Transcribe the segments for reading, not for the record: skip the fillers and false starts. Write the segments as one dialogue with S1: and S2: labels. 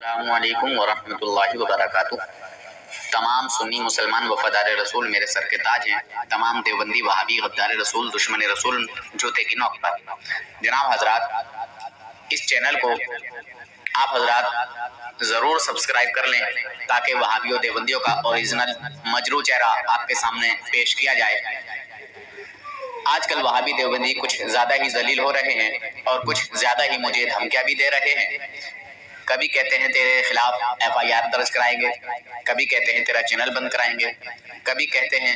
S1: السلام علیکم ورحمۃ اللہ وبرکاتہ۔ تمام سنی مسلمان وفادار رسول میرے سر کے تاج ہیں، تمام دیوبندی وہابی غدار رسول دشمن رسول جوتے کی نوک پر۔ جناب حضرات، اس چینل کو آپ حضرات ضرور سبسکرائب کر لیں تاکہ وہابیوں دیوبندیوں کا اوریجنل مجروح چہرہ آپ کے سامنے پیش کیا جائے۔ آج کل وہابی دیوبندی کچھ زیادہ ہی ذلیل ہو رہے ہیں اور کچھ زیادہ ہی مجھے دھمکیاں بھی دے رہے ہیں۔ کبھی کہتے ہیں تیرے خلاف FIR درج کرائیں گے، کبھی کہتے ہیں تیرا چینل بند کرائیں گے، کبھی کہتے ہیں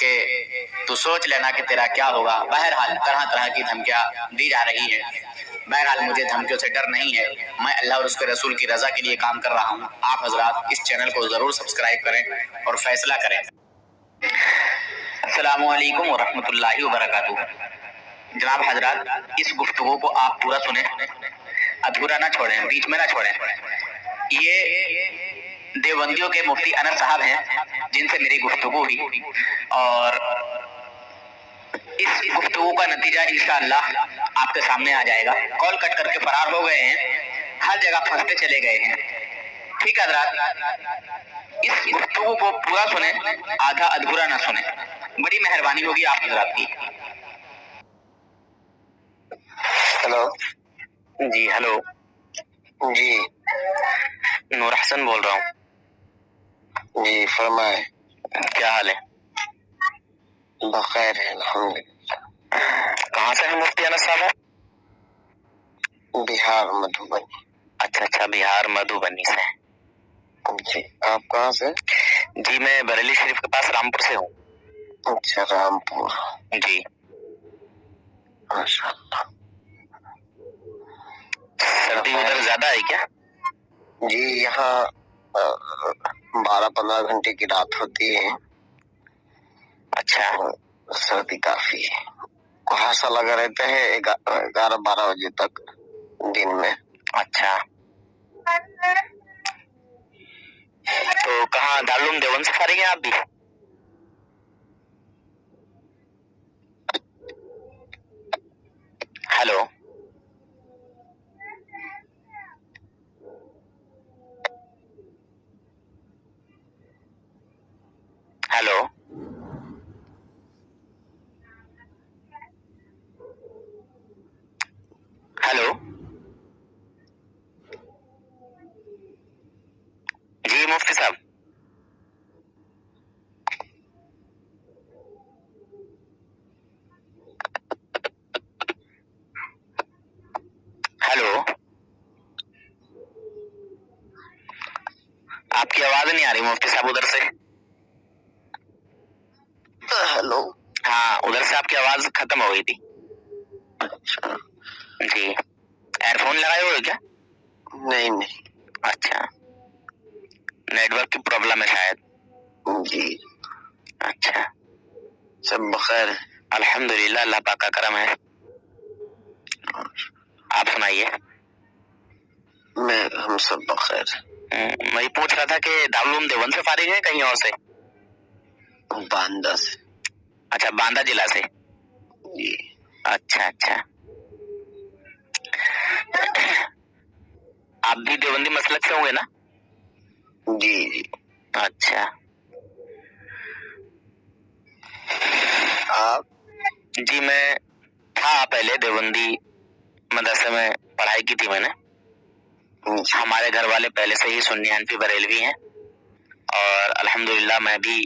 S1: کہ تو سوچ لینا کہ تیرا کیا ہوگا۔ بہرحال طرح طرح کی دھمکیاں دی جا رہی ہیں۔ بہرحال مجھے دھمکیوں سے ڈر نہیں ہے، میں اللہ اور اس کے رسول کی رضا کے لیے کام کر رہا ہوں۔ آپ حضرات اس چینل کو ضرور سبسکرائب کریں اور فیصلہ کریں۔ السلام علیکم ورحمۃ اللہ وبرکاتہ۔ جناب حضرات، اس گفتگو کو آپ پورا سنیں، ادھورا نہ چھوڑیں، بیچ میں نہ چھوڑیں۔ یہ دیوبندیوں کے مفتی انس صاحب ہیں جن سے میری گفتگو ہوئی، اور اس گفتگو کا نتیجہ انشاءاللہ آپ کے سامنے آ جائے گا۔ کال کٹ کر کے فرار ہو گئے ہیں، ہر جگہ پھنستے چلے گئے ہیں۔ ٹھیک ہے حضرات، اس گفتگو کو پورا سنیں، آدھا ادھورا نہ سنیں، بڑی مہربانی ہوگی آپ حضرات کی۔ ہلو جی، ہلو
S2: جی
S1: نور حسن بول رہا ہوں۔
S2: جی فرمائے۔
S1: کیا حال ہے؟
S2: بخیر ہے الحمدللہ۔
S1: کہاں سے ہیں مفتی انس صاحب؟
S2: بہار مدھوبنی۔
S1: اچھا، بہار مدھوبنی سے۔
S2: جی آپ کہاں سے؟
S1: جی میں بریلی شریف کے پاس رامپور سے ہوں۔
S2: اچھا رامپور،
S1: جی
S2: ماشاء اللہ۔
S1: سردی ادھر زیادہ ہے کیا؟
S2: جی یہاں 12-15 گھنٹے کی رات ہوتی ہے۔
S1: اچھا،
S2: سردی کافی ہے، کہاسا لگا رہتا ہے 11-12 بجے تک دن میں۔
S1: اچھا، تو کہاں دارالعلوم دیوبند سے فارغ ہیں آپ بھی؟ ہلو ہلو ہلو جی مفتی صاحب، ہلو آپ کی آواز نہیں آ رہی مفتی صاحب ادھر سے۔
S2: ہلو،
S1: ہاں ادھر سے آپ کی آواز ختم ہو گئی تھی۔
S2: اچھا
S1: جی، ایئر فون لگائے ہوئے کیا؟
S2: نہیں نہیں،
S1: اچھا، نیٹ ورک کی پرابلم ہے شاید۔
S2: جی
S1: اچھا،
S2: سب بخیر ہے؟
S1: الحمدللہ، اللہ پاک کا کرم ہے۔ آپ سنائیے۔
S2: ہم سب بخیر ہیں۔
S1: میں یہ پوچھ رہا تھا کہ دارالعلوم دیوبند سے فارغ ہیں کہیں اور سے؟
S2: باندہ سے۔
S1: اچھا، باندہ ضلع سے۔
S2: جی
S1: اچھا، آپ بھی دیوبندی مسلک سے ہوں گے نا؟
S2: جی جی۔
S1: اچھا،
S2: آپ؟
S1: جی میں تھا پہلے دیوبندی مدرسے میں پڑھائی کی تھی میں نے۔ ہمارے گھر والے پہلے سے ہی سنی حنفی بریلوی ہیں، اور الحمدللہ میں بھی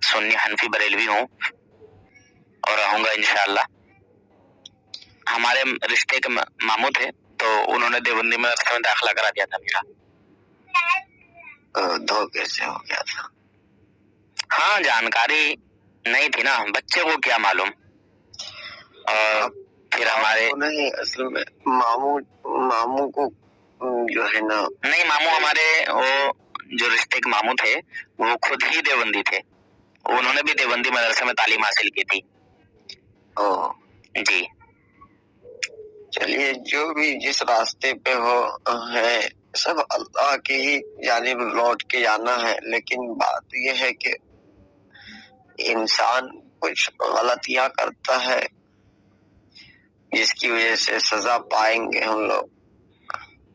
S1: سنی حنفی بریلوی ہوں اور رہوں گا انشاءاللہ۔ ہمارے رشتے کے ماموں تھے تو انہوں نے دیوبندی مدرسے میں داخلہ کرا دیا تھا میرا۔
S2: دھوکے سے ہو گیا تھا؟
S1: ہاں، جانکاری نہیں تھی نا، بچے کو کیا معلوم۔ اور پھر ہمارے
S2: نہیں، اصل میں ماموں کو جو ہے نا،
S1: نہیں، ماموں ہمارے وہ جو رشتے کے ماموں تھے وہ خود ہی دیوبندی تھے، انہوں نے بھی دیوبندی مدرسے میں تعلیم حاصل کی تھی۔ جی،
S2: چلیے جو بھی جس راستے پہ ہو ہے، سب اللہ کی ہی جانب لوٹ کے جانا ہے، لیکن بات یہ ہے کہ انسان کچھ غلطیاں کرتا ہے جس کی وجہ سے سزا پائیں گے ہم لوگ۔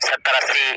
S1: 70, 80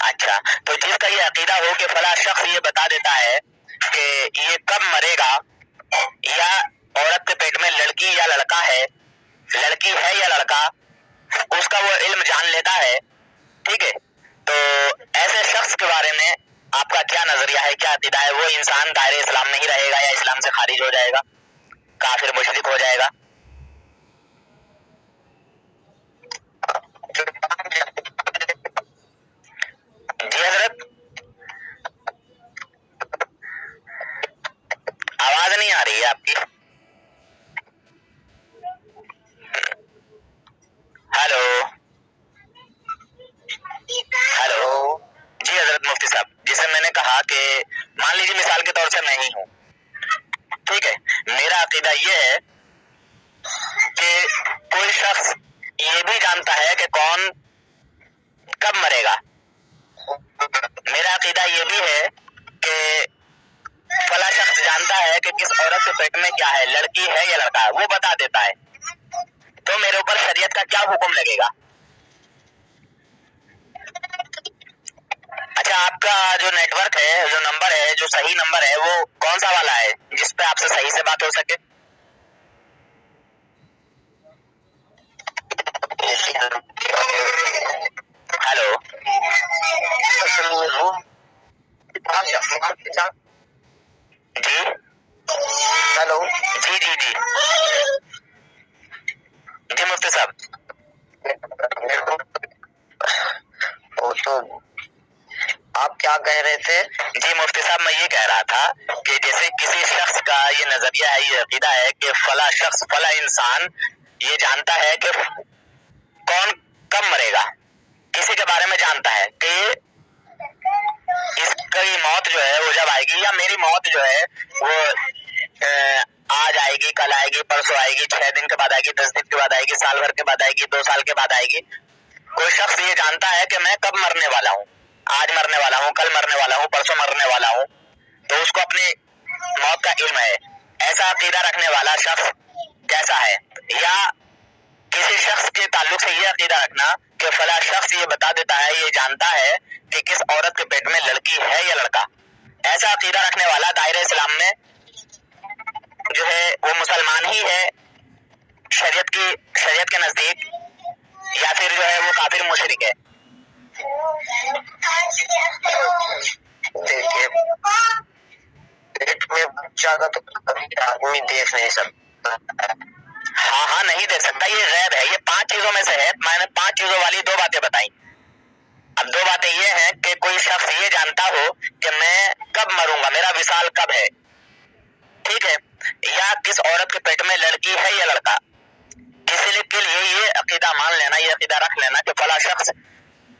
S1: اچھا، تو جس کا یہ عقیدہ ہو کہ فلاں شخص یہ بتا دیتا ہے کہ یہ کب مرے گا، یا عورت کے پیٹ میں لڑکی یا لڑکا ہے، لڑکی ہے یا لڑکا، اس کا وہ علم جان لیتا ہے، ٹھیک ہے، تو ایسے شخص کے بارے میں آپ کا کیا نظریہ ہے، کیا عقیدہ ہے؟ وہ انسان دائرے اسلام میں ہی رہے گا یا اسلام سے خارج ہو جائے گا، کافر مشرک ہو جائے گا؟ جی حضرت، آواز نہیں آ رہی ہے آپ کی. ہیلو ہیلو، جی حضرت مفتی صاحب، جسے میں نے کہا کہ مان لیجیے مثال کے طور سے میں ہی ہوں، ٹھیک ہے، میرا عقیدہ یہ ہے کہ کوئی شخص یہ بھی جانتا ہے کہ کون کب مرے گا. میرا عقیدہ یہ بھی ہے کہ فلاں شخص جانتا ہے کہ کس عورت کے پیٹ میں کیا ہے، لڑکی ہے یا لڑکا ہے، وہ بتا دیتا ہے، تو میرے اوپر شریعت کا کیا حکم لگے گا؟ اچھا، آپ کا جو نیٹ ورک ہے، جو نمبر ہے، جو صحیح نمبر ہے، وہ کون سا والا ہے جس پہ آپ سے صحیح سے بات ہو سکے؟ ہیلو، جی ہیلو، جی جی جی جی مفتی صاحب،
S2: وہ تو آپ کیا کہہ رہے تھے؟
S1: جی مفتی صاحب، میں یہ کہہ رہا تھا کہ جیسے کسی شخص کا یہ نظریہ ہے، یہ عقیدہ ہے کہ فلاں شخص، فلاں انسان یہ جانتا ہے کہ کون کب مرے گا، کسی کے بارے میں جانتا ہے کہ اس کی موت جو ہے وہ جب آئے گی، یا میری موت جو ہے وہ آج آئے گی، کل آئے گی، پرسوں آئے گی، 6 دن کے بعد آئے گی، 10 دن کے بعد آئے گی، سال بھر کے بعد آئے گی، 2 سال کے بعد آئے گی. کوئی شخص یہ جانتا ہے کہ میں کب مرنے والا ہوں، آج مرنے والا ہوں، کل مرنے والا ہوں، پرسوں مرنے والا ہوں، تو اس کو اپنی موت کا علم ہے. ایسا عقیدہ رکھنے والا شخص کیسا ہے؟ یا کسی شخص کے تعلق سے یہ عقیدہ رکھنا کہ فلاں شخص یہ بتا دیتا ہے، یہ جانتا ہے کہ کس عورت کے پیٹ میں لڑکی ہے یا لڑکا، ایسا عقیدہ رکھنے والا دائرہ اسلام میں جو ہے وہ مسلمان ہی ہے شریعت کے نزدیک، یا پھر جو ہے وہ کافر مشرک ہے؟
S2: دیکھیے، پیٹ میں بچہ کا تو کبھی آدمی دیکھ نہیں سکتا.
S1: ہاں ہاں، نہیں دیکھ سکتا، یہ غیب ہے. یہ 5 چیزوں میں سے ہے. میں نے 5 چیزوں والی 2 باتیں بتائی. اب 2 باتیں یہ ہیں کہ کوئی شخص یہ جانتا ہو کہ میں کب مروں گا، میرا وصال کب ہے، ٹھیک ہے، یا کس عورت کے پیٹ میں لڑکی ہے یا لڑکا. کسی کے لیے یہ عقیدہ مان لینا، یہ عقیدہ رکھ لینا کہ فلاں شخص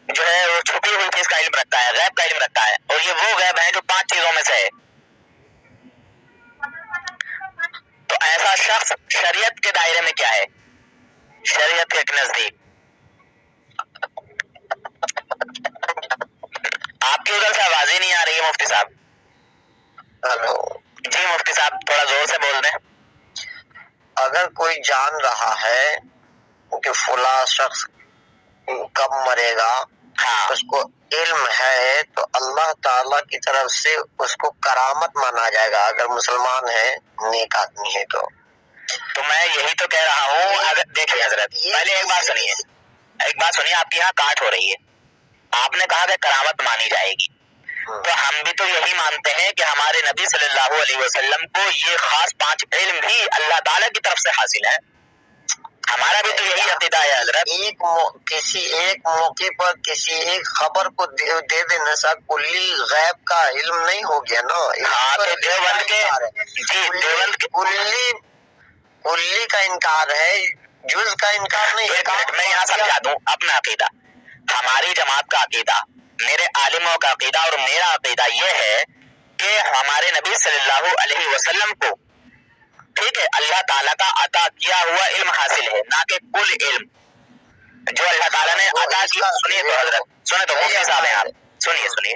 S1: جو ہے وہ چھپی ہوئی چیز کا علم رکھتا ہے، غیب کا علم رکھتا ہے، اور یہ وہ غیب ہے جو 5 چیزوں میں سے ہے. تو ایسا شخص شریعت کے دائرے میں کیا ہے، شریعت کے نزدیک؟ آپ کی ادھر سے آواز ہی نہیں آ رہی ہے مفتی صاحب.
S2: ہلو،
S1: جی مفتی صاحب، تھوڑا زور سے بول دیں.
S2: اگر کوئی جان رہا ہے کہ فلاں شخص کب مرے گا،
S1: ہاں،
S2: اس کو علم ہے، تو اللہ تعالی کی طرف سے اس کو کرامت مانا جائے گا، اگر مسلمان ہے، نیک آدمی ہے تو.
S1: تو میں یہی تو کہہ رہا ہوں. اگر دیکھیے حضرت، پہلے ایک بات سنیے، آپ کے یہاں کاٹ ہو رہی ہے. آپ نے کہا کہ کرامت مانی جائے گی، تو ہم بھی تو یہی مانتے ہیں کہ ہمارے نبی صلی اللہ علیہ وسلم کو یہ خاص 5 علم بھی اللہ تعالیٰ کی طرف سے حاصل ہے. ہمارا بھی تو یہی عقیدہ ہے حضرت.
S2: کسی ایک موقع پر کسی ایک خبر کو دے دینا سا کلی غیب کا علم نہیں ہو گیا نا.
S1: ہاں، تو دیوبند کے
S2: کلی کا انکار ہے، جز کا انکار نہیں ہے.
S1: میں یہاں سمجھا دوں اپنا عقیدہ. ہماری جماعت کا عقیدہ، میرے عالموں کا عقیدہ اور میرا عقیدہ یہ ہے کہ ہمارے نبی صلی اللہ علیہ وسلم کو، ٹھیک ہے، اللہ تعالیٰ کا عطا کیا ہوا علم حاصل ہے، نہ کہ کل علم جو اللہ تعالیٰ نے عطا کیا. سنیے تو حضرت، سنیں تو مفتی صاحب ہیں آپ، سنیے.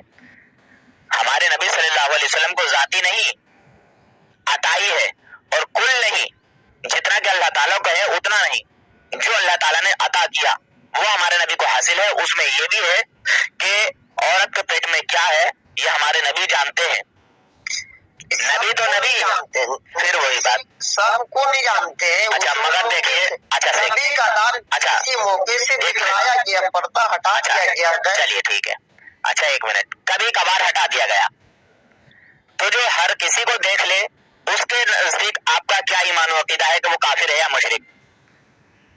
S1: ہمارے نبی صلی اللہ علیہ وسلم کو ذاتی نہیں، عطائی ہے، اور کل نہیں، جتنا کہ اللہ تعالیٰ کو ہے اتنا نہیں. جو اللہ تعالیٰ نے عطا کیا وہ ہمارے نبی کو حاصل ہے. اس میں یہ بھی ہے کہ عورت کے پیٹ میں کیا ہے یہ ہمارے نبی جانتے ہیں. نبی تو نبی
S2: جانتے ہیں,
S1: پھر وہی بات.
S2: سب کو نہیں جانتے ہیں.
S1: اچھا مگر دیکھیے, اچھا
S2: نبی کا دار
S1: اچھا
S2: کسی موقع سے دکھلایا گیا, پردہ ہٹا دیا گیا ہے.
S1: چلیے ٹھیک ہے. اچھا ایک منٹ, کبھی کبھار ہٹا دیا گیا تو جو ہر کسی کو دیکھ لے اس کے نزدیک آپ کا کیا ایمان و عقیدہ ہے کہ وہ کافر ہے یا مشرک؟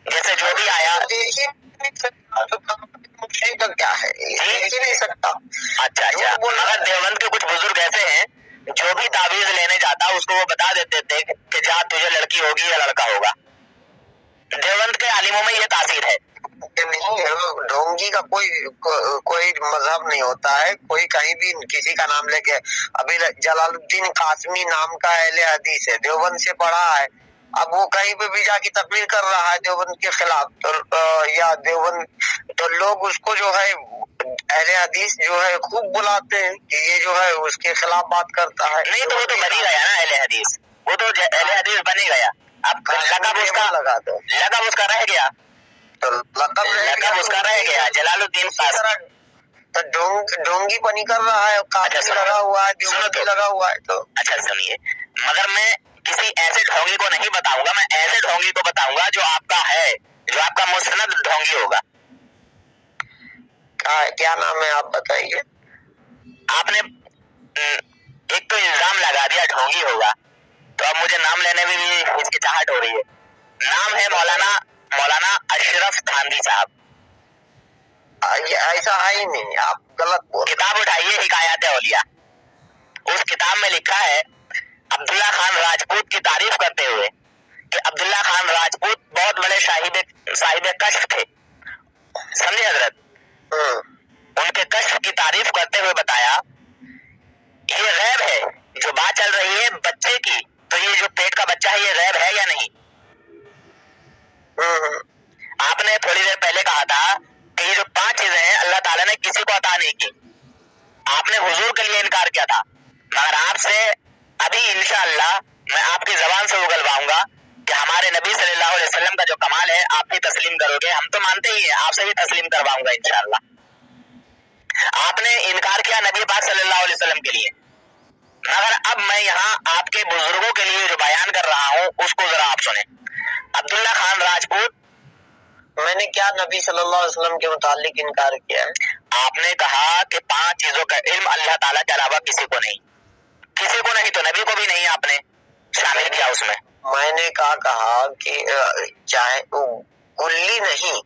S1: جیسے جو بھی آیا
S2: دیکھ ہی نہیں سکتا مشرک کا کیا ہے, دیکھ ہی نہیں سکتا.
S1: اچھا اچھا, مگر دیوبند کے کچھ بزرگ ایسے ہیں جو بھی تعویذ لینے جاتا اس کو وہ بتا دیتے تھے کہ جا تجھے لڑکی ہوگی یا لڑکا ہوگا. دیوبند کے عالموں میں یہ تاثیر ہے.
S2: نہیں, ڈھونگی کا کوئی مذہب نہیں ہوتا ہے. کوئی کہیں بھی کسی کا نام لے کے, ابھی جلال الدین قاسمی نام کا اہل حدیث ہے, دیوبند سے پڑھا ہے, اب وہ کہیں پہ بھی جا کے تقریر کر رہا ہے دیوبند کے خلاف, تو یا دیوبند تو لوگ اس کو جو ہے اہل حدیث جو ہے خوب بلاتے ہیں کہ یہ جو ہے اس کے خلاف بات کرتا ہے.
S1: نہیں تو وہ تو بن ہی گیا نا اہل حدیث, وہ تو اہل حدیث بن ہی گیا. اب لقب اس کا رہ گیا,
S2: تو لقب
S1: اس کا رہ گیا جلال الدین قاسمی.
S2: تو ڈونگی پنی کر رہا ہے, قاسمی لگا ہوا ہے, دیوبندی لگا ہوا ہے. تو
S1: اچھا سنیے, مگر میں کسی ایسے ڈھونگی کو نہیں بتاؤں گا, میں ایسے ڈھونگی کو بتاؤں گا جو آپ کا ہے, جو آپ کا مستند ڈھونگی ہوگا.
S2: کیا نام ہے آپ بتائیے.
S1: آپ نے ایک تو الزام لگا دیا ڈھونگی ہوگا, تو اب مجھے نام لینے میں بھی ہچکچاہٹ ہو رہی ہے. نام ہے مولانا اشرف تھانوی صاحب.
S2: ایسا ہے ہی نہیں, آپ غلط بول.
S1: کتاب اٹھائیے حکایات اولیاء, اس کتاب میں لکھا ہے عبداللہ خان راجپوت کی تعریف کرتے ہوئے کہ عبداللہ خان راجپوت بہت بڑے صاحب کشف تھے. سمجھے حضرت؟ ان کے کشف کی تعریف کرتے ہوئے بتایا یہ غیب ہے جو بات چل رہی ہے بچے کی, تو یہ جو پیٹ کا بچہ ہے یہ غیب ہے یا نہیں؟ آپ نے تھوڑی دیر پہلے کہا تھا کہ یہ جو 5 چیزیں ہیں اللہ تعالیٰ نے کسی کو عطا نہیں کی. آپ نے حضور کے لیے انکار کیا تھا, مگر آپ سے ابھی انشاءاللہ میں آپ کی زبان سے اگلواؤں گا کہ ہمارے نبی صلی اللہ علیہ وسلم کا جو کمال ہے آپ بھی تسلیم کرو گے. ہم تو مانتے ہی ہیں, آپ سے بھی تسلیم کرواؤں گا انشاءاللہ. آپ نے انکار کیا نبی پاک صلی اللہ علیہ وسلم کے لیے, مگر اب میں یہاں آپ کے بزرگوں کے لیے جو بیان کر رہا ہوں اس کو ذرا آپ سنیں. عبداللہ خان راجپوت,
S2: میں نے کیا نبی صلی اللہ علیہ وسلم کے متعلق انکار کیا ہے؟
S1: آپ نے کہا کہ 5 چیزوں کا علم اللہ تعالیٰ کے علاوہ کسی کو نہیں, کسی کو نہیں تو نبی کو بھی نہیں آپ نے شامل کیا اس میں.
S2: میں نے کہا کہ چاہے کلی نہیں,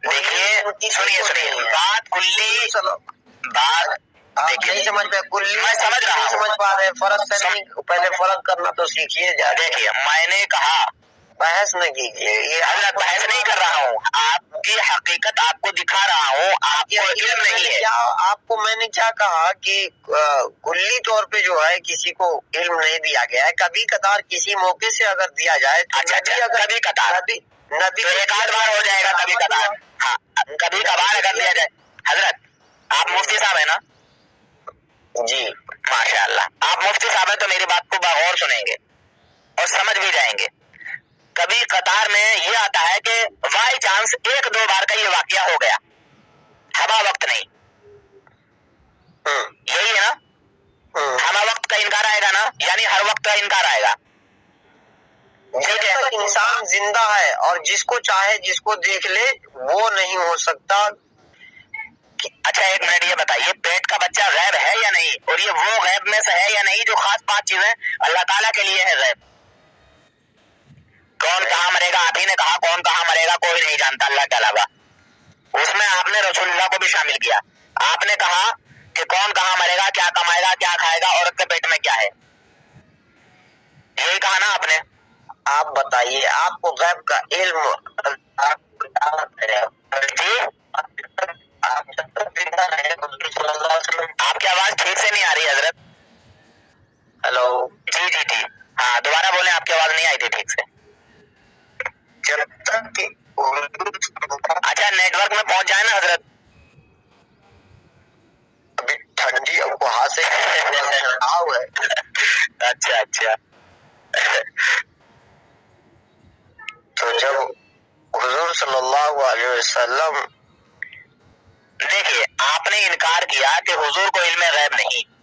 S1: دیکھیے سنیے بات کلی, بات
S2: نہیں سمجھ پہ کلی,
S1: میں سمجھ رہا ہوں,
S2: سمجھ پا رہے فرق سے نہیں, پہلے فرق کرنا تو سیکھیے.
S1: دیکھیے میں نے کہا
S2: بحث نہ کیجیے, یہ
S1: حضرت بحث نہیں کر رہا ہوں, آپ کی حقیقت آپ کو دکھا رہا ہوں, آپ کو علم نہیں ہے.
S2: کیا آپ کو میں نے کیا کہا کہ کلی طور پہ جو ہے کسی کو علم نہیں دیا گیا ہے, کبھی کبھار کسی موقع سے اگر دیا جائے تو
S1: کبھی کبھار
S2: نبی
S1: تو ایک آدھ بار ہو جائے گا کبھی کبھار, ہاں کبھی کبھار اگر دیا جائے. حضرت آپ مفتی صاحب ہیں نا؟
S2: جی
S1: ماشاء اللہ, آپ مفتی صاحب ہیں تو میری بات کو بغور سنیں گے اور سمجھ بھی جائیں گے. کبھی قطار میں یہ آتا ہے کہ بائی چانس 1-2 بار کا یہ واقعہ ہو گیا, ہوا وقت نہیں, یہی ہے نا, ہوا وقت کا انکار آئے گا نا, یعنی ہر وقت کا انکار آئے گا.
S2: جب تک انسان زندہ ہے اور جس کو چاہے جس کو دیکھ لے وہ نہیں ہو سکتا.
S1: اچھا ایک منٹ یہ بتائیے, پیٹ کا بچہ غیب ہے یا نہیں, اور یہ وہ غیب میں سے ہے یا نہیں جو خاص 5 چیزیں اللہ تعالیٰ کے لیے ہے غیب. کون کہاں مرے گا, آپ ہی نے کہا کون کہاں مرے گا کوئی نہیں جانتا اللہ کے علاوہ, اس میں آپ نے رسول اللہ کو بھی شامل کیا. آپ نے کہا کہ کون کہاں مرے گا, کیا کمائے گا, کیا کھائے گا, عورت کے پیٹ میں کیا ہے, یہی کہا نا آپ نے.
S2: آپ بتائیے, آپ کو غیب کا علم
S1: جی آپ کی آواز ٹھیک سے نہیں آ رہی حضرت.
S2: ہیلو,
S1: جی جی جی ہاں دوبارہ بولیں, آپ کی آواز نہیں آئی تھی ٹھیک سے.
S2: جب تک کہ
S1: اچھا نیٹ ورک میں پہنچ جائے نا حضرت.
S2: ابھی ٹھنڈی اب وہاں سے
S1: اچھا اچھا
S2: تو جب حضور صلی اللہ علیہ وسلم
S3: دیکھیے آپ نے انکار کیا کہ حضور کو علم غیب نہیں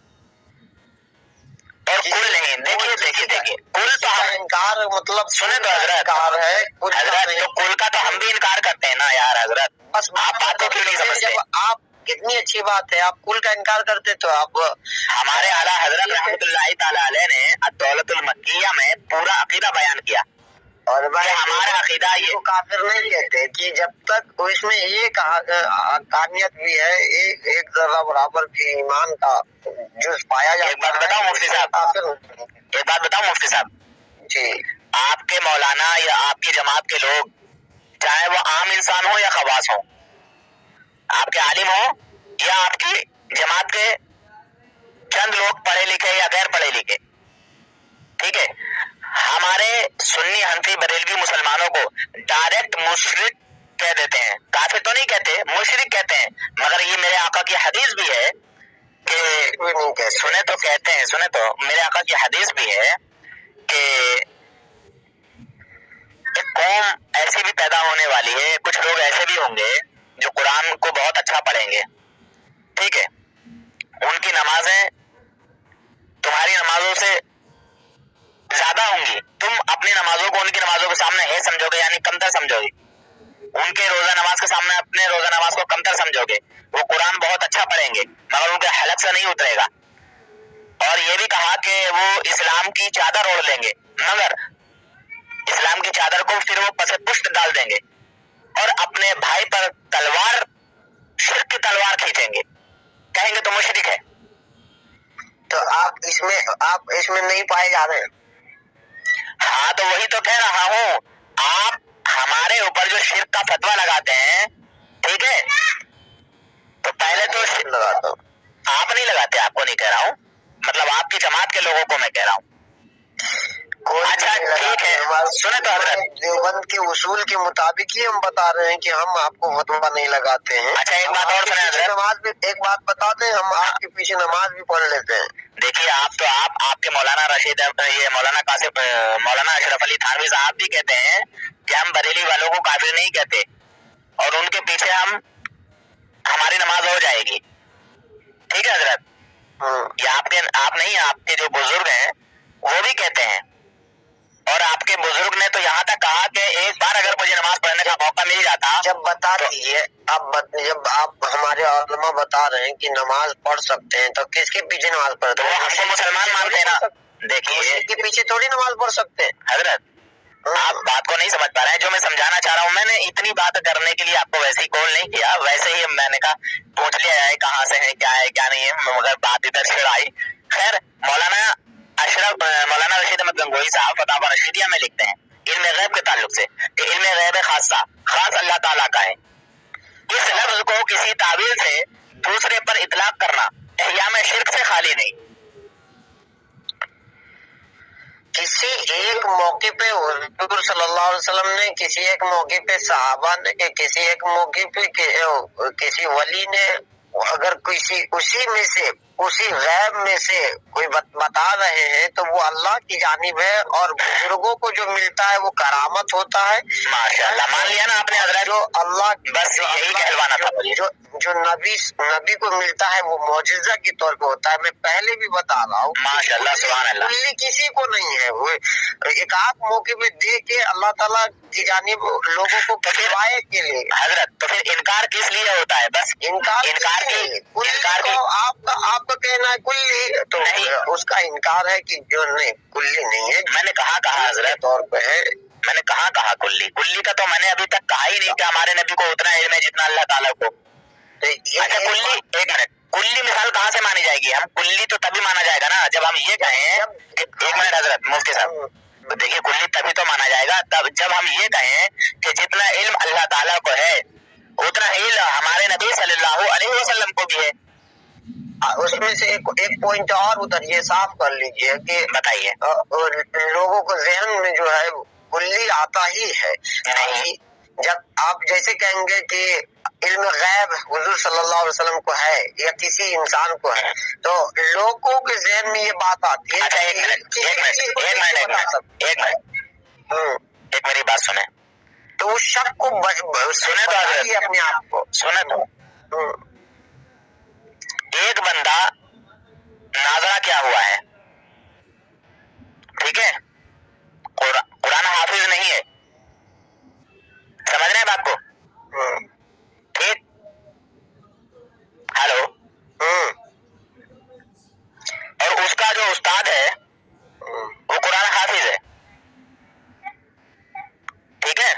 S3: اور کل نہیں. دیکھیے کل تو ہم
S2: انکار مطلب
S3: سنیں تو حضرت
S2: انکار ہے
S3: حضرت تو کل کا تو ہم بھی انکار کرتے ہیں نا یار حضرت.
S2: بس
S3: آپ بات کو کیوں نہیں سمجھتے؟
S2: جب آپ کتنی اچھی بات ہے آپ کل کا انکار کرتے تو آپ
S3: ہمارے اعلیٰ حضرت رحمۃ اللہ تعالی علیہ نے الدولۃ المکیہ میں پورا عقیدہ بیان کیا
S2: اور
S3: کہ ہمارا عقیدہ یہ
S2: کافر نہیں کہتے کہ جب تک اس میں ایک حقانیت بھی ہے ایک ذرہ برابر بھی ایمان کا جز پایا جاتا ہے.
S3: ایک بات بتاؤ مفتی صاحب، ایک بات بتاؤ مفتی صاحب،
S2: جی
S3: آپ کے مولانا یا آپ کی جماعت کے لوگ چاہے وہ عام انسان ہو یا خواص ہو، آپ کے عالم ہو یا آپ کی جماعت کے چند لوگ پڑھے لکھے یا غیر پڑھے لکھے، ٹھیک ہے، ہمارے سنی حنفی بریلوی مسلمانوں کو ڈائریکٹ مشرک کہہ دیتے ہیں. کافر تو نہیں کہتے، مشرک کہتے ہیں. مگر یہ میرے آقا کی حدیث بھی ہے کہ سنے تو کہتے ہیں، سنے تو میرے آقا کی حدیث بھی ہے کہ ایک قوم ایسی بھی پیدا ہونے والی ہے، کچھ لوگ ایسے بھی ہوں گے جو قرآن کو بہت اچھا پڑھیں گے، ٹھیک ہے، ان کی نمازیں تمہاری نمازوں سے زیادہ ہوں گی، تم اپنی نمازوں کو ان کی نمازوں کے سامنے ہے سمجھو گے، یعنی کمتر سمجھو گے، ان کے روزہ نماز کے سامنے اپنے روزہ نماز کو کمتر سمجھو گے. وہ قرآن بہت اچھا پڑھیں گے مگر ان کے حلق سے نہیں اترے گا. اور یہ بھی کہا کہ وہ اسلام کی چادر اوڑھ لیں گے مگر اسلام کی چادر کو پھر وہ پس پشت ڈال دیں گے اور اپنے بھائی پر تلوار، شرک کی تلوار کھینچیں گے، کہیں گے تو مشرک ہے.
S2: تو آپ اس میں نہیں پائے جا رہے ہیں.
S3: ہاں تو وہی تو کہہ رہا ہوں، آپ ہمارے اوپر جو شرک کا فتویٰ لگاتے ہیں، ٹھیک ہے، تو پہلے تو
S2: لگاتا ہوں.
S3: آپ نہیں لگاتے، آپ کو نہیں کہہ رہا ہوں، مطلب آپ کی جماعت کے لوگوں کو میں کہہ رہا ہوں. اچھا ٹھیک ہے، سنیں تو حضرت
S2: دیوبند کے اصول کے مطابق ہی ہم بتا رہے ہیں کہ ہم آپ کو فتویٰ نہیں لگاتے ہیں.
S3: اچھا ایک بات اور سنیں حضرت،
S2: نماز بھی ایک بات بتا دیں، ہم آپ کے پیچھے نماز بھی پڑھ لیتے ہیں.
S3: دیکھیے آپ کے مولانا رشید، یہ مولانا قاسم، مولانا اشرف علی تھانوی صاحب بھی کہتے ہیں کہ ہم بریلی والوں کو کافر نہیں کہتے اور ان کے پیچھے ہماری نماز ہو جائے گی، ٹھیک ہے حضرت. یہ آپ نہیں، آپ کے جو بزرگ ہیں وہ بھی کہتے ہیں، اور آپ کے بزرگ نے تو یہاں تک کہا کہ ایک بار اگر مجھے نماز پڑھنے کا موقع مل جاتا.
S2: جب بتا دیجیے، جب آپ ہمارے علماء بتا رہے ہیں کہ نماز پڑھ سکتے ہیں تو کس کے پیچھے نماز پڑھتے
S3: تو
S2: ہیں؟
S3: وہ ہم کو مسلمان مانتے ہیں نا. دیکھیے
S2: کے پیچھے تھوڑی نماز پڑھ سکتے ہیں
S3: حضرت، آپ بات کو نہیں سمجھ پا رہے ہیں جو میں سمجھانا چاہ رہا ہوں. میں نے اتنی بات کرنے کے لیے آپ کو ویسے ہی کال نہیں کیا، ویسے ہی میں نے کہا پوچھ لیا ہے کہاں سے ہے، کیا ہے کیا نہیں ہے، مگر بات ادھر سے آئی. خیر، مولانا رشید احمد گنگوہی صاحب فتاوی رشیدیہ میں لکھتے ہیں علم غیب کے تعلق سے کہ علم غیب خاصہ خاص اللہ تعالیٰ کا ہے. اس لفظ کو کسی تعویل سے دوسرے پر اطلاق کرنا احیاء میں شرک سے خالی نہیں.
S2: کسی ایک موقع پہ حضور صلی اللہ علیہ وسلم نے، کسی ایک موقع پہ صحابہ نے، کسی ایک موقع پہ کسی ولی نے، اگر کسی اسی غیب میں سے کوئی بتا رہے ہیں تو وہ اللہ کی جانب ہے، اور بزرگوں کو جو ملتا ہے وہ کرامت ہوتا ہے.
S3: ماشاءاللہ، مان لیا نا آپ نے حضرت،
S2: جو اللہ
S3: بس یہی کہلوانا تھا مجھے.
S2: جو نبی کو ملتا ہے وہ معجزہ کے طور پہ ہوتا ہے. میں پہلے بھی بتا رہا ہوں،
S3: ماشاءاللہ، سبحان اللہ،
S2: کلی کسی کو نہیں ہے. وہ ایک آپ موقع پہ دے کے اللہ تعالیٰ کی جانب لوگوں کو کھلوائے کے لیے.
S3: حضرت تو پھر انکار کس لیے ہوتا ہے؟ بس
S2: انکار کی آپ کا کہنا ہے کلی، تو اس کا انکار ہے کہ جو نہیں کلی نہیں ہے.
S3: میں نے کہا حضرت
S2: طور پہ ہے،
S3: میں نے کہا کلی کا تو میں نے ابھی تک کہا ہی نہیں کہ ہمارے نبی کو اتنا علم ہے جتنا اللہ تعالیٰ کو. اچھا کلی، ایک منٹ، کلی مثال کہاں سے مانی جائے گی؟ ہم کلی تو تبھی مانا جائے گا نا جب ہم یہ کہیں کہ ایک منٹ حضرت مفتی صاحب، دیکھیے کلی تبھی تو مانا جائے گا جب ہم یہ کہیں کہ جتنا علم اللہ تعالیٰ کو ہے اتنا علم ہمارے نبی صلی اللہ علیہ وسلم کو بھی ہے.
S2: اس میں سے ایک پوائنٹ اور ادھر یہ صاف کر لیجئے کہ
S3: بتائیے،
S2: لوگوں کو ذہن میں جو ہے کلی آتا ہی ہے.
S3: نہیں،
S2: جب آپ جیسے کہیں گے کہ علم غیب حضور صلی اللہ علیہ وسلم کو ہے یا کسی انسان کو ہے تو لوگوں کے ذہن میں یہ بات آتی ہے.
S3: اچھا ایک میری بات سنیں
S2: تو اس شک کو
S3: سنیں تو
S2: اپنے آپ کو
S3: سنیں تو ایک بندہ ناظرہ کیا ہوا ہے، ٹھیک ہے، قرآن حافظ نہیں ہے، سمجھ رہے ہیں بات کو؟ ٹھیک، ہیلو، اور اس کا جو استاد ہے وہ قرآن حافظ ہے، ٹھیک ہے،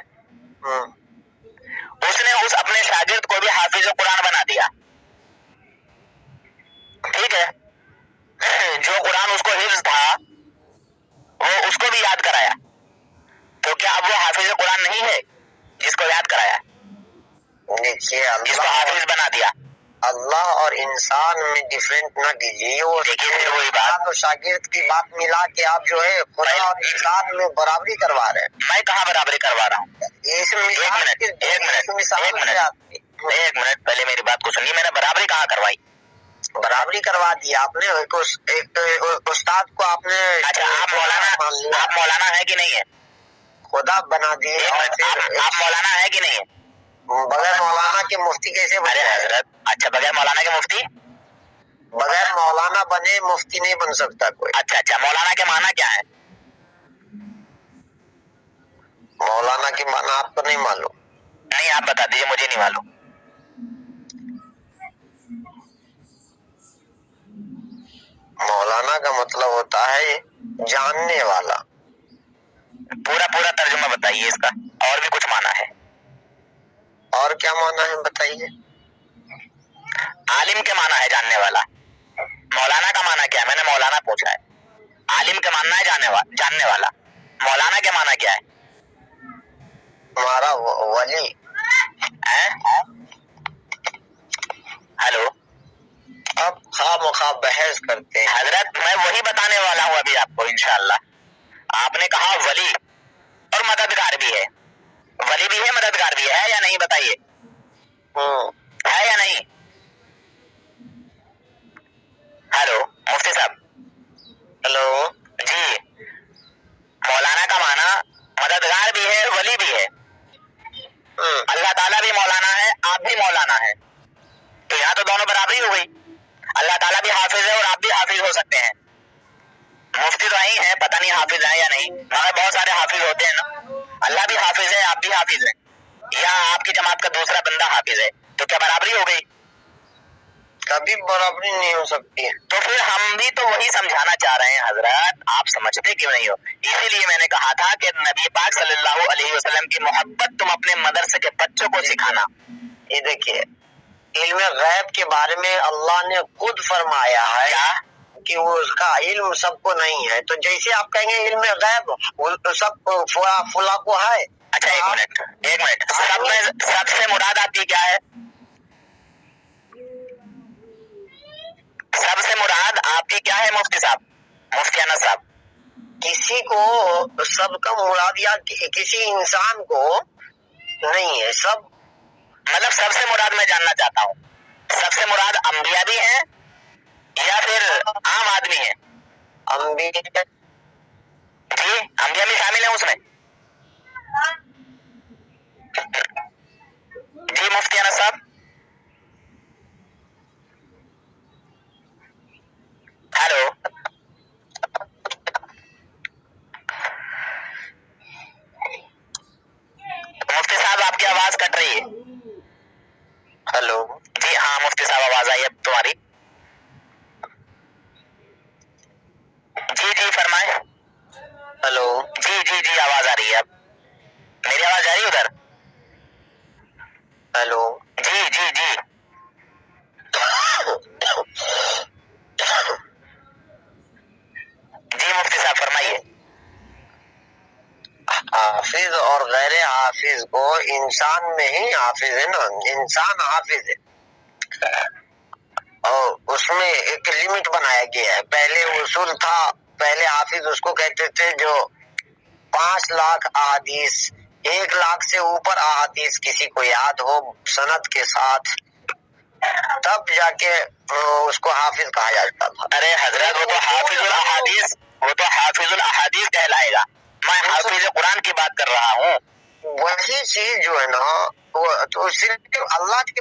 S3: اس نے اس اپنے شاگرد کو بھی حافظ قرآن بنا دیا، ٹھیک ہے، جو قرآن اس کو حفظ تھا وہ اس کو بھی یاد کرایا، تو کیا اب وہ حافظ قرآن نہیں ہے جس کو یاد کرایا،
S2: دیکھیے
S3: جس کو حافظ بنا دیا؟
S2: اللہ اور انسان میں ڈفرینٹ نہ کیجیے، وہ
S3: دیکھیے پھر وہی بات،
S2: اور شاگرد کی بات ملا کے آپ جو ہے خدا اور انسان میں برابری کروا رہے ہیں۔
S3: میں کہاں برابری کروا رہا ہوں؟
S2: اس
S3: ایک منٹ پہلے میری بات کو سنیے، میں نے برابری کہاں کروائی؟
S2: برابری کروا دی آپ نے، ایک استاد کو آپ نے،
S3: اچھا آپ مولانا ہے کہ نہیں ہے؟
S2: خدا بنا دیے،
S3: آپ مولانا ہے کہ نہیں ہے؟
S2: بغیر مولانا کے مفتی کیسے بنے؟
S3: ارے حضرت، اچھا بغیر مولانا کے مفتی؟
S2: بغیر مولانا بنے مفتی نہیں بن سکتا کوئی۔
S3: اچھا مولانا کے معنی کیا ہے؟
S2: مولانا کے معنی آپ کو نہیں معلوم؟
S3: نہیں آپ بتا دیجیے، مجھے نہیں معلوم۔
S2: مولانا کا مطلب ہوتا ہے جاننے والا۔
S3: پورا ترجمہ بتائیے اس کا، اور بھی کچھ معنی ہے؟
S2: اور کیا معنی ہے بتائیے؟
S3: عالم کے معنی ہے جاننے والا، مولانا کا معنی کیا ہے؟ میں نے مولانا پوچھا ہے، عالم کے معنی ہے جاننے والا، مولانا کے معنی کیا ہے؟
S2: ہمارا ولی۔
S3: ہیلو،
S2: اب خواہ مخواہ بحث کرتے ہیں۔
S3: حضرت میں وہی بتانے والا ہوں ابھی آپ کو انشاءاللہ۔ آپ نے کہا ولی اور مددگار بھی ہے، ولی بھی ہے مددگار بھی ہے یا نہیں بتائیے؟ ہے یا نہیں؟ ہیلو مفتی صاحب،
S2: ہیلو،
S3: جی، مولانا کا معنی مددگار بھی ہے، ولی بھی ہے، اللہ تعالیٰ بھی مولانا ہے، آپ بھی مولانا ہے، تو یہاں تو دونوں برابری ہو گئی، اللہ تعالیٰ بھی حافظ ہے اور آپ بھی حافظ ہو سکتے ہیں، مفتی تو ہی ہیں، پتہ نہیں حافظ ہیں یا نہیں، مگر بہت سارے حافظ ہوتے ہیں نا، اللہ بھی حافظ ہے، آپ بھی حافظ ہیں، یا آپ کی جماعت کا دوسرا بندہ حافظ ہے، تو کیا برابری ہو گئی؟
S2: کبھی برابری نہیں ہو سکتی۔
S3: تو پھر ہم بھی تو وہی سمجھانا چاہ رہے ہیں حضرت، آپ سمجھتے کیوں نہیں ہو؟ اسی لیے میں نے کہا تھا کہ نبی پاک صلی اللہ علیہ وسلم کی محبت تم اپنے مدرسے کے بچوں کو سکھانا۔
S2: یہ دیکھیے، علم غیب کے بارے میں اللہ نے خود فرمایا ہے کہ وہ اس کا علم سب کو نہیں ہے، تو جیسے آپ کہیں گے علم غیب سب فلاں کو ہے۔
S3: اچھا ایک منٹ، سب سے مراد آپ کی کیا ہے؟ سب سے مراد آپ کی کیا ہے مفتی صاحب، مفتی انس صاحب؟
S2: کسی کو سب کا مراد یا کسی انسان کو نہیں ہے، سب
S3: مطلب سب سے مراد میں جاننا چاہتا ہوں، سب سے مراد انبیاء بھی ہیں یا پھر عام آدمی ہیں؟
S2: انبیاء،
S3: جی انبیاء بھی شامل ہیں اس میں؟ جی مفتی انس صاحب، ہیلو، مفتی صاحب آپ کی آواز کٹ رہی ہے۔
S2: ہیلو،
S3: جی ہاں مفتی صاحب آواز آئی اب تمہاری، جی فرمائیں۔
S2: ہیلو،
S3: جی آواز آ رہی ہے اب، میری آواز جا رہی ہے ادھر؟
S2: ہیلو،
S3: جی جی مفتی صاحب فرمائیے۔
S2: حافظ اور غیر حافظ کو انسان میں ہی حافظ ہے نا، انسان حافظ ہے، اور اس میں ایک لمٹ بنایا گیا ہے۔ پہلے اصول تھا، پہلے حافظ اس کو کہتے تھے جو 5 لاکھ احادیث، 1 لاکھ سے اوپر احادیث کسی کو یاد ہو سند کے ساتھ، تب جا کے اس کو حافظ کہا جاتا تھا۔
S3: ارے حضرت وہ تو حافظ الاحادیث کہلائے گا، میں حافظ قرآن کی بات کر رہا ہوں۔
S2: وہی چیز جو ہے نا، وہ تو صرف اللہ کے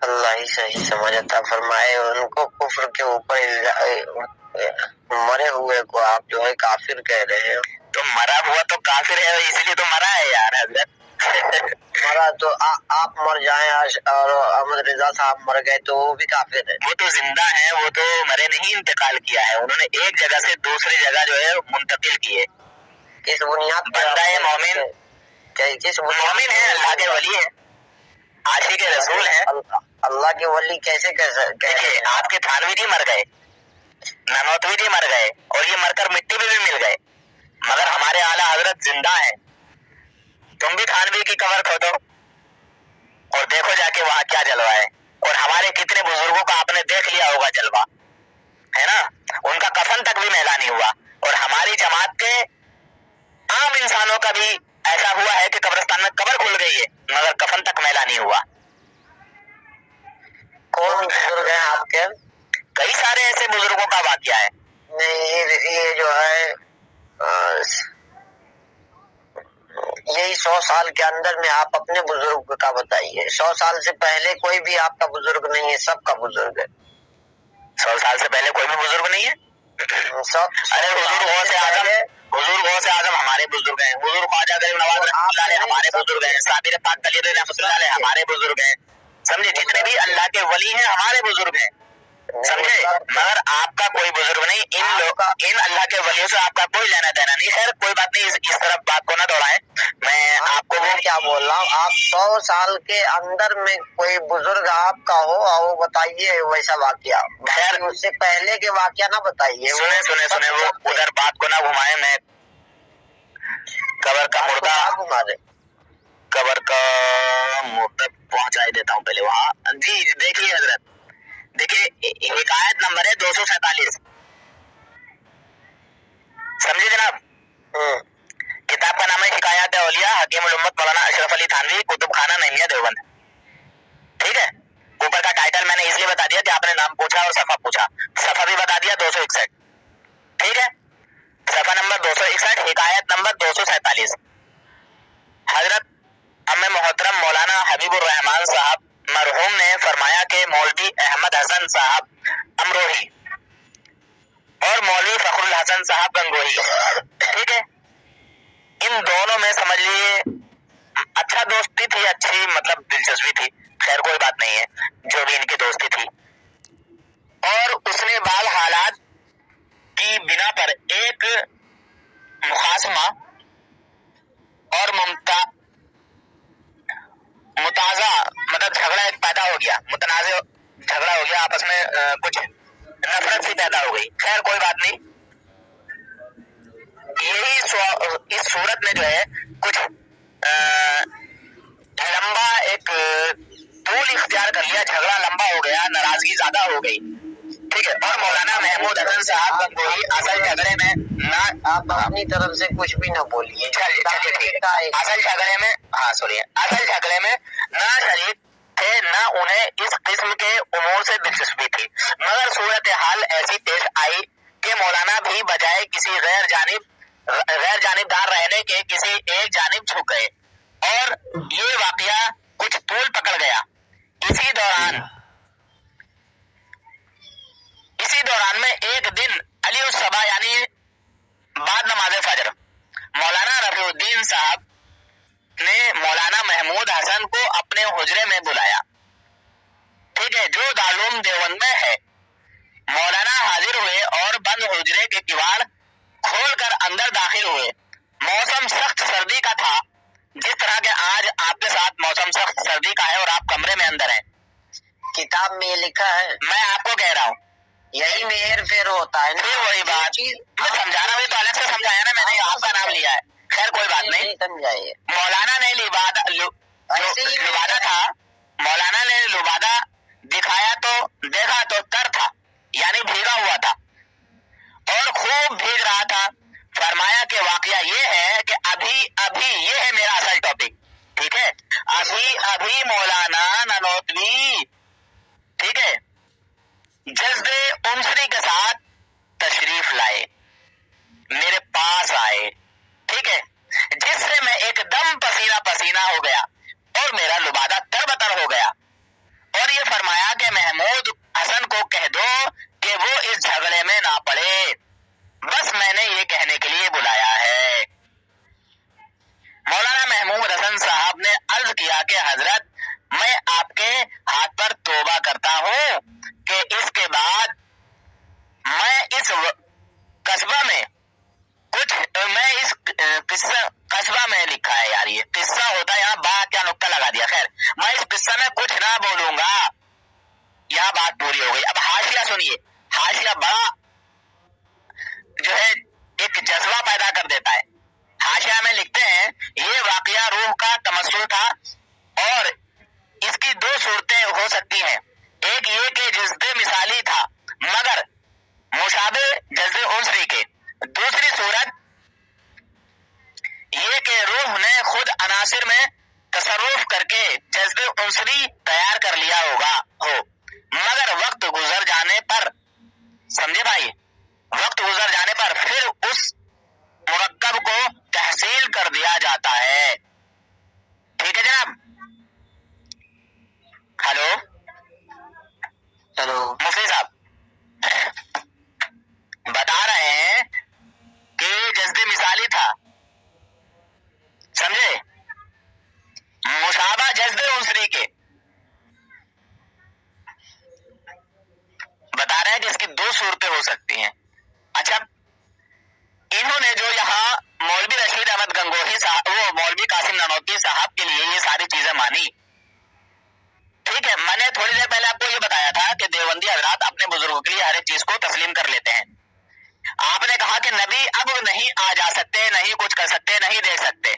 S2: اللہ ہی صحیح سمجھ عطا فرمائے. ان کو کفر کے اوپر مرے ہوئے کو آپ جو ہے کافر کہہ رہے ہیں.
S3: تو مرا ہوا تو کافر ہے، اسی لیے تو مرا ہے یار حضرت.
S2: مرا تو آپ مر جائیں اور احمد رضا صاحب مر گئے تو وہ بھی کافر ہے.
S3: وہ تو زندہ ہے، وہ تو مرے نہیں، انتقال کیا ہے انہوں نے، ایک جگہ سے دوسری جگہ جو ہے منتقل کیے.
S2: کس بنیاد پر؟
S3: بندہ مومن،
S2: کس
S3: مومن ہے، اللہ کے ولی ہے، عاشق رسول ہے.
S2: اللہ کے ولی کیسے
S3: دیکھیے آپ کے تھانوی جی مر گئے، نانوتوی جی مر گئے، اور یہ مر کر مٹی میں بھی مل گئے، مگر ہمارے اعلیٰ حضرت زندہ ہیں. تم بھی تھانوی کی قبر کھودو اور دیکھو جا کے وہاں کیا جلوہ ہے، اور ہمارے کتنے بزرگوں کا آپ نے دیکھ لیا ہوگا جلوہ ہے نا، ان کا کفن تک بھی میلا نہیں ہوا. اور ہماری جماعت کے عام انسانوں کا بھی ایسا ہوا ہے کہ قبرستان میں قبر کھل گئی ہے مگر کفن تک میلا نہیں ہوا.
S2: کون بزرگ ہیں آپ کے؟
S3: کئی سارے ایسے بزرگوں کا واقعہ ہے.
S2: نہیں یہ جو ہے یہی 100 سال کے اندر میں آپ اپنے بزرگ کا بتائیے. 100 سال سے پہلے کوئی بھی آپ کا بزرگ نہیں ہے، سب کا بزرگ ہے.
S3: 100 سال سے پہلے کوئی بھی بزرگ نہیں ہے. ارے حضور غوث اعظم ہمارے بزرگ ہیں، حضور خواجہ غریب نواز رحمۃ اللہ علیہ ہمارے بزرگ ہیں، صابر پاک دلیر رحمۃ اللہ علیہ ہمارے بزرگ ہیں. سمجھے، جتنے بھی اللہ کے ولی ہیں ہمارے بزرگ ہیں، سمجھے. مگر آپ کا کوئی بزرگ نہیں، ان اللہ کے ولیوں سے آپ کا کوئی لینا دینا نہیں. خیر کوئی بات نہیں، اس طرف بات کو نہ دوڑائیں. میں آپ کو وہ
S2: کیا بول رہا ہوں، آپ 100 سال کے اندر میں کوئی بزرگ آپ کا ہو اور وہ بتائیے ویسا واقعہ. خیر اس سے پہلے کے واقعہ نہ بتائیے.
S3: سنے وہ ادھر بات کو نہ گھمائے. میں قبر کا مردہ پہنچائی دیتا ہوں پہلے وہاں. جی دیکھیے حضرت، دیکھیے حکایت نمبر ہے 247. سمجھے جناب؟ کتاب کا نام ہے حکایات اولیاء، حکیم الامت مولانا اشرف علی تھانوی، کتب خانہ نعیمیہ دیوبند. ٹھیک ہے، اوپر کا ٹائٹل میں نے اس لیے بتا دیا کہ آپ نے نام پوچھا اور صفحہ پوچھا. صفحہ بھی بتا دیا 261. ٹھیک ہے، صفحہ نمبر 261، حکایت نمبر 247. حضرت ام محترم مولانا حبیب الرحمان صاحب مرحوم نے فرمایا کہ مولوی احمد حسن صاحب امروہی اور مولوی فخر الحسن صاحب گنگوہی، ٹھیک ہے، ان دونوں میں سمجھ لیے اچھا دوستی تھی، اچھی مطلب دلچسپی تھی. خیر کوئی بات نہیں ہے، جو بھی ان کی دوستی تھی. اور اس نے بعض حالات کی بنا پر ایک مخاصمہ اور متازہ مطلب جھگڑا ایک پیدا ہو گیا، متنازع جھگڑا ہو گیا آپس میں، کچھ نفرت سی پیدا ہو گئی. خیر کوئی بات نہیں. یہی اس صورت میں جو ہے کچھ لمبا ایک طول اختیار کر لیا، جھگڑا لمبا ہو گیا، ناراضگی زیادہ ہو گئی. ٹھیک ہے، اور مولانا محمود حسن صاحب گنگوہی اصل جھگڑے میں نہ،
S2: آپ اپنی طرف سے کچھ بھی نہ بولیے.
S3: اصل جھگڑے میں، ہاں سنیے، اصل جھگڑے میں نہ شریک تھے نہ انہیں اس قسم کے امور سے دلچسپی تھی، مگر صورتحال ایسی پیش آئی کہ مولانا بھی بجائے کسی غیر جانبدار رہنے کے کسی ایک جانب جھک گئے، اور یہ واقعہ کچھ طول پکڑ گیا. اسی دوران میں ایک دن علی الصبح یعنی بعد نماز فجر مولانا رفیع الدین صاحب نے مولانا محمود حسن کو اپنے حجرے میں بلایا، ٹھیک ہے، جو دارالعلوم دیوبند میں ہے. مولانا حاضر ہوئے اور بند حجرے کے کیواڑ کھول کر اندر داخل ہوئے. موسم سخت سردی کا تھا، جس طرح کے آج آپ کے ساتھ موسم سخت سردی کا ہے اور آپ کمرے میں اندر ہیں.
S2: کتاب میں یہ لکھا ہے،
S3: میں آپ کو کہہ رہا ہوں
S2: یہی میں ہیر پھیر ہوتا ہے.
S3: پھر وہی بات، میں سمجھانا بھی تو الگ سے سمجھایا نا، میں نے آپ کا نام لیا ہے. خیر کوئی بات نہیں،
S2: سمجھائیے.
S3: مولانا نے لبادہ تھا، مولانا نے لبادہ دکھایا تو دیکھا تو تر تھا، یعنی بھیگا ہوا تھا اور خوب بھیگ رہا تھا. فرمایا کہ واقعہ یہ ہے کہ ابھی یہ ہے میرا اصل ٹاپک. ٹھیک ہے، ابھی مولانا نانوتوی، ٹھیک ہے، جذبے انسری کے ساتھ تشریف لائے، میرے پاس آئے، ٹھیک ہے، جس سے میں ایک دم پسینہ پسینہ ہو گیا اور میرا لبادہ تر بتر ہو گیا. اور یہ قصبہ میں کچھ میں اس قصبہ میں لکھا ہے یار, یہ قصہ ہوتا ہے, یہاں با کیا نقطہ لگا دیا. خیر میں اس قصہ میں کچھ نہ بولوں گا, یہاں بات پوری ہو گئی. اب حاشیہ سنیے, حاشیہ بڑا جو ہے ایک جذبہ پیدا کر دیتا ہے. حاشیہ میں لکھتے ہیں یہ واقعہ روح کا تمثل تھا اور اس کی دو صورتیں ہو سکتی ہیں. ایک یہ کہ جذب مثالی تھا مگر مشابہ جذب عنصری کے. دوسری صورت یہ کہ روح نے خود عناصر میں تصرف کر کے جذب عنصری تیار کر لیا ہو مگر وقت گزر جانے پر, سمجھے بھائی, وقت گزر جانے پر پھر اس مرکب کو تحصیل کر دیا جاتا ہے. ٹھیک ہے جناب. Hello
S2: hello.
S3: مفتی صاحب بتا رہے ہیں کہ جذب مثالی تھا, سمجھے, مشابہ جذب عنصری کے. بتا رہے ہیں کہ اس کی دو صورتیں ہو سکتی ہیں. اچھا انہوں نے جو یہاں مولوی رشید احمد گنگوہی صاحب, وہ مولوی قاسم نانوتوی صاحب کے لیے یہ ساری چیزیں مانی, ٹھیک ہے. میں نے تھوڑی دیر پہلے آپ کو یہ بتایا تھا کہ دیوبندی حضرات اپنے بزرگوں کے لیے ہر ایک چیز کو تسلیم کر لیتے ہیں. آپ نے کہا کہ نبی اب نہیں آ جا سکتے, نہیں کچھ کر سکتے, نہیں دیکھ سکتے.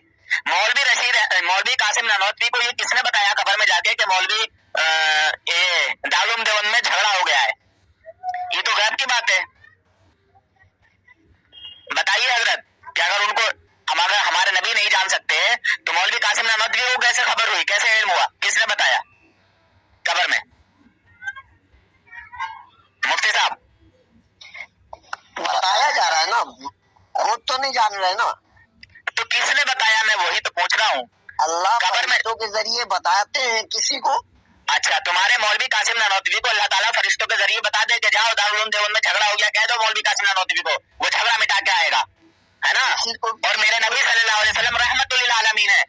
S3: مولوی قاسم نانوتوی کو یہ کس نے بتایا قبر میں جا کے کہ مولوی دارالعلوم دیوبند میں جھگڑا ہو گیا ہے؟ یہ تو غیب کی بات ہے. بتائیے حضرت کہ اگر ان کو ہمارے نبی نہیں جان سکتے تو مولوی قاسم نانوتوی کو کیسے خبر ہوئی, کیسے علم ہوا, کس نے بتایا قبر میں؟ مفتی صاحب
S2: بتایا جا رہا ہے نا, خود تو نہیں جان رہے نا.
S3: تو کس نے بتایا, میں وہی تو پوچھ رہا ہوں.
S2: اللہ
S3: قبر میں
S2: فرشتوں کے ذریعے بتاتے ہیں کسی کو.
S3: اچھا تمہارے مولوی قاسم نانوتوی کو اللہ تعالیٰ فرشتوں کے ذریعے بتا دے کہ جاؤ دارالعلوم دیوبند میں جھگڑا ہو گیا, کہہ دو مولوی قاسم نانوتوی کو, وہ جھگڑا مٹا کے آئے گا, ہے نا. اور میرے نبی صلی اللہ علیہ وسلم رحمت للعالمین ہے,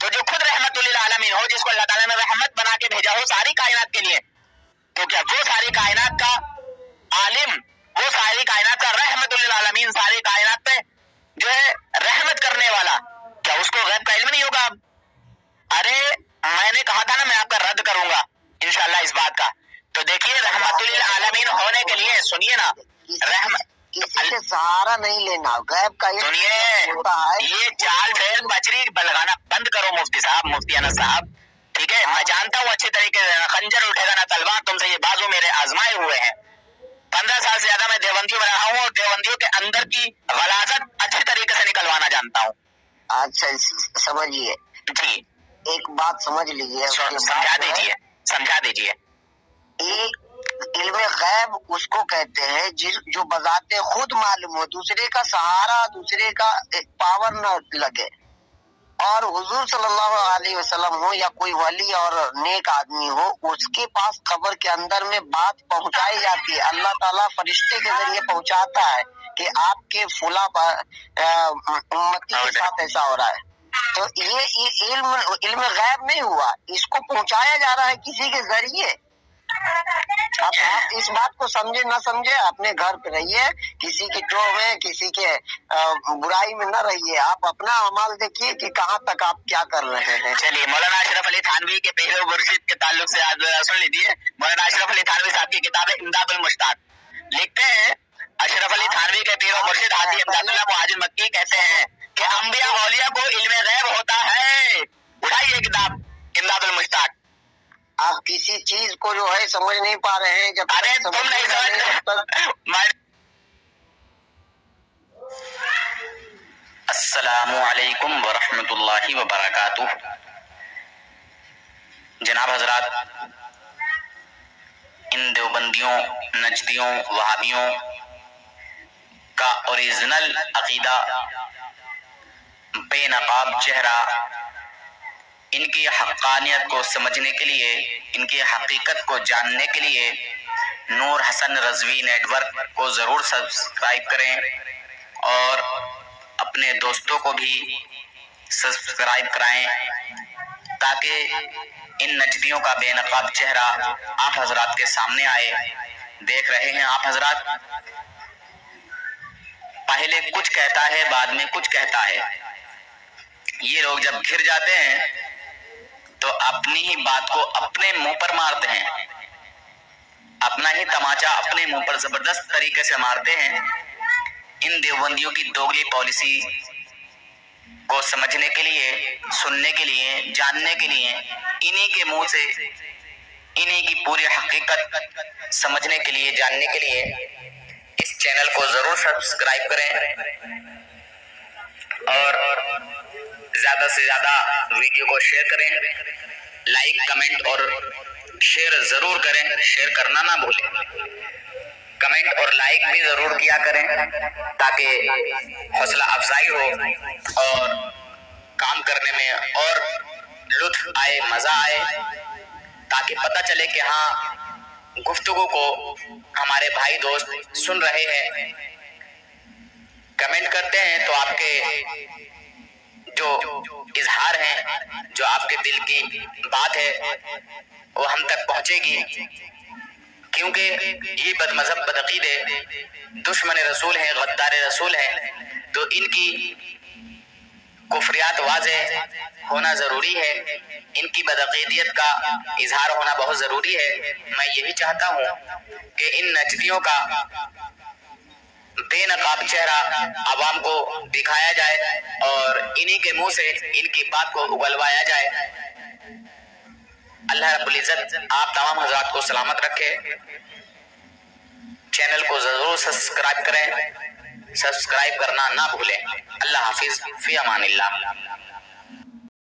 S3: تو جو خود رحمت للعالمین ہو, جس کو اللہ تعالیٰ نے رحمت بنا کے بھیجا ہو ساری کائنات کے لیے, تو کیا وہ ساری کائنات کا عالم, وہ ساری کائنات کا رحمت للعالمین, ساری کائنات پہ جو ہے رحمت کرنے والا, کیا اس کو غیب کا علم نہیں ہوگا؟ ارے میں نے کہا تھا نا میں آپ کا رد کروں گا انشاءاللہ اس بات کا. تو دیکھیے رحمت للعالمین ہونے کے لیے, سنیے نا,
S2: کسی سے سہارا نہیں لینا, غیب کا علم ہوتا ہے.
S3: یہ چال فیل بچری بلغانا بند کرو مفتی صاحب, مفتی انس صاحب, ٹھیک ہے. میں جانتا ہوں اچھی طریقے سے, خنجر اٹھے گا نہ تلوار, تم سے یہ بازو میرے آزمائے ہوئے ہیں. 15 سال سے زیادہ میں دیوبندی میں رہا ہوں اور دیوبندیوں کے اندر کی غلاظت اچھی طریقے سے نکلوانا جانتا ہوں.
S2: اچھا سمجھیے,
S3: جی
S2: ایک بات سمجھ لیجیے,
S3: سمجھا دیجیے.
S2: علم غیب اس کو کہتے ہیں جو بذات خود معلوم ہو, دوسرے کا سہارا, دوسرے کا پاور نہ لگے. اور حضور صلی اللہ علیہ وسلم ہو یا کوئی ولی اور نیک آدمی ہو, اس کے پاس خبر کے اندر میں بات پہنچائی جاتی ہے. اللہ تعالیٰ فرشتے کے ذریعے پہنچاتا ہے کہ آپ کے فلاں امتی کے ساتھ ایسا ہو رہا ہے. تو یہ علم غیب نہیں ہوا, اس کو پہنچایا جا رہا ہے کسی کے ذریعے. اب آپ اس بات کو سمجھے نہ سمجھے, اپنے گھر پہ رہیے, کسی کے جو میں کسی کے برائی میں نہ رہیے. آپ اپنا عمل دیکھیے کہ کہاں تک آپ کیا کر رہے ہیں.
S3: چلیے مولانا اشرف علی تھانوی کے پیر و مرشد کے تعلق سے آج سن لیجیے. مولانا اشرف علی تھانوی صاحب کی کتاب ہے امداد المشتاق, لکھتے ہیں اشرف علی تھانوی کے پیر و مرشد حاجی امداد اللہ مہاجر مکی کہتے ہیں کہ انبیاء اولیاء کو علم غیب ہوتا ہے. اٹھائیے کتاب امداد المشتاق.
S2: آپ کسی چیز کو جو ہے سمجھ نہیں پا رہے ہیں, جب
S3: ارے تم نہیں سمجھ. السلام علیکم ورحمۃ اللہ وبرکاتہ. جناب حضرات, ان دیوبندیوں, نجدیوں, وہابیوں کا اوریجنل عقیدہ, بے نقاب چہرہ, ان کی حقانیت کو سمجھنے کے لیے, ان کی حقیقت کو جاننے کے لیے نور حسن رضوی نیٹ ورک کو ضرور سبسکرائب کریں اور اپنے دوستوں کو بھی سبسکرائب کرائیں تاکہ ان نجدیوں کا بے نقاب چہرہ آپ حضرات کے سامنے آئے. دیکھ رہے ہیں آپ حضرات
S1: پہلے کچھ کہتا ہے بعد میں کچھ کہتا ہے. یہ لوگ جب گر جاتے ہیں تو اپنی ہی بات کو اپنے منہ پر مارتے ہیں, اپنا ہی تماچا اپنے منہ پر زبردست طریقے سے مارتے ہیں. ان دیوبندیوں کی دوگلی پالیسی کو سمجھنے کے لیے, سننے کے لیے, جاننے کے لیے, انہی کے منہ سے انہی کی پوری حقیقت سمجھنے کے لیے, جاننے کے لیے اس چینل کو ضرور سبسکرائب کریں اور زیادہ سے زیادہ ویڈیو کو شیئر کریں. لائک, کمنٹ اور شیئر ضرور کریں, شیئر کرنا نہ بھولیں. کمنٹ اور لائک بھی ضرور کیا کریں تاکہ حوصلہ افزائی ہو اور کام کرنے میں اور لطف آئے, مزہ آئے, تاکہ پتہ چلے کہ ہاں گفتگو کو ہمارے بھائی دوست سن رہے ہیں. کمنٹ کرتے ہیں تو آپ کے جو اظہار ہیں, جو آپ کے دل کی بات ہے وہ ہم تک پہنچے گی, کیونکہ یہ بد مذہب, بد عقیدے, دشمن رسول ہیں, غدار رسول ہیں, تو ان کی کفریات واضح ہونا ضروری ہے, ان کی بدعقیدیت کا اظہار ہونا بہت ضروری ہے. میں یہی چاہتا ہوں کہ ان نجدیوں کا بے نقاب چہرہ عوام کو دکھایا جائے اور انہی کے منہ سے ان کی بات کو اگلوایا جائے. اللہ رب العزت آپ تمام حضرات کو سلامت رکھے. چینل کو ضرور سبسکرائب کریں, سبسکرائب کرنا نہ بھولیں. اللہ حافظ, فی امان اللہ.